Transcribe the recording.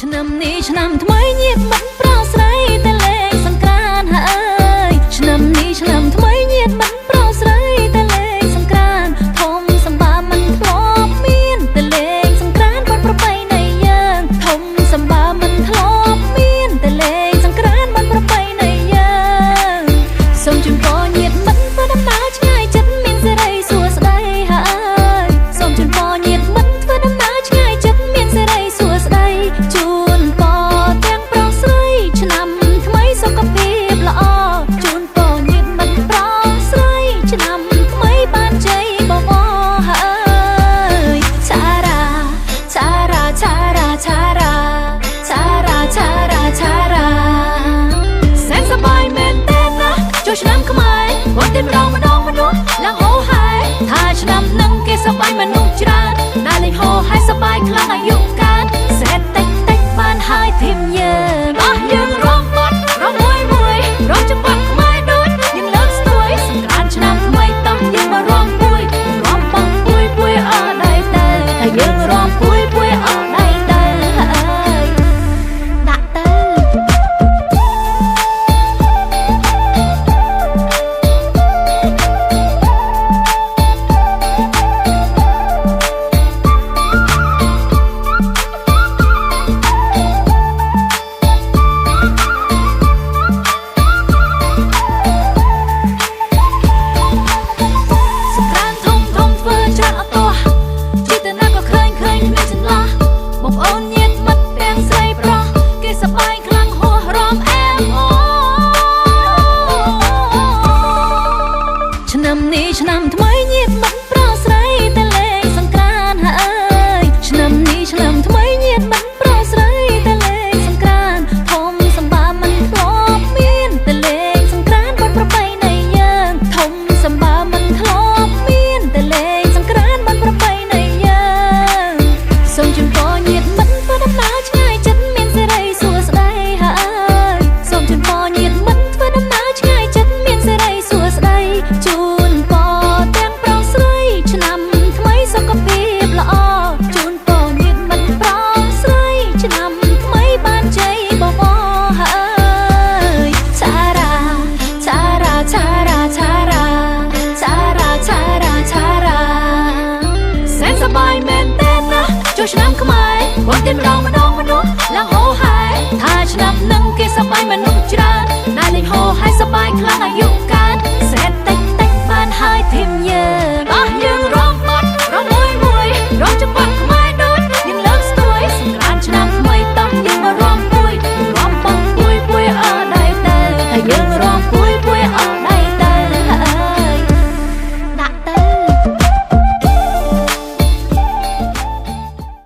ឆ្នាំនេះឆ្នាំថ្មីញាតិមិត្តប្រស្រីតែលេងសង្ក្រាន្តហើយឆ្នាំនេះឆ្នាំថ្មីញាតិមិត្តប្រស្រីតែលេងសង្ក្រាន្តធំសម្បាមិនធ្លាប់មានតែលេងសង្ក្រាន្តបាត់ប្រពៃណីយើងធំសម្បាមិនធ្លាប់មានតែលេងសង្ក្រាន្តបាត់ប្រពៃណីយើងសូមជូនពរញាតិមិត្តធ្វើដំណើរឆ្ងាយចិត្តមានសេរីសួស្តីហើយសូមជូនពរញាតិមិត្តធ្វើដំណើរឆ្ងាយចិត្តមានសេរីសួស្តីជូនពរទាំងប្រុសស្រីឆ្នាំថ្មីសុខភាពល្អជូនពរញាតិមិត្តប្រុសស្រីឆ្នាំថ្មីបានជ័យបវរហើយឆារ៉ាឆារ៉ាឆារ៉ាឆារ៉ាឆារ៉ាឆារ៉ាឆារ៉ាសែនសប្បាយមែនទេណាចូលឆ្នាំខ្មែរមកតែម្ដងឡើងហោហើយថាឆ្នាំនឹងគេសប្បាយមនុស្សច្រើនដែលលេងហោហើយសប្បាយខ្លាំងអាយុកាលសេតតិចបានហើយធីមយើងអស់យើងរងបាត់រងមួយរងច្បាប់ខ្មែរដូចយើងលើកស្ទួយសង្ក្រាន្តឆ្នាំថ្មីតោះយើងមករំពួយរំបងពួយអស់ដៃទៅតែយើងរំពួយអស់ដៃទៅហើយដាក់ទៅឆ្នាំថ្មីញាតិមិត្តប្រស្រីតែលេងសង្ក្រាន្តហើយឆ្នាំនេះឆ្នាំថ្មីញាតិមិត្តប្រស្រីតែលេងសង្ក្រាន្តធំសម្បាមិនធ្លាប់មានតែលេងសង្ក្រាន្តបាត់ប្រពៃណីយើងធំសម្បាមិនធ្លាប់មានតែលេងសង្ក្រាន្តបាត់ប្រពៃណីយើងសូមជូនពរញាតិមិត្តធ្វើដំណើរឆ្ងាយចិត្តមានសេរីសួស្តីហើយសូមជូនពរញាតិមិត្តធ្វើដំណើរឆ្ងាយចិត្តមានសេរីសួស្តីជូនពរទាំងប្រុសស្រីឆ្នាំថ្មីសុខភាពល្អជូនពរញាតិមិត្តប្រុសស្រីឆ្នាំថ្មីបានជ័យបវរហើយឆារ៉ាឆារ៉ាឆារ៉ាឆារ៉ាឆារ៉ាឆារ៉ាឆារ៉ាសែនសប្បាយមែនទេណាចូលឆ្នាំខ្មែរមកតែម្ដងឡើងហោហើយថាឆ្នាំនឹងគេសប្បាយមនុស្សច្រើនដែលលេងហោហើយសប្បាយខ្លាំងអាយុកាល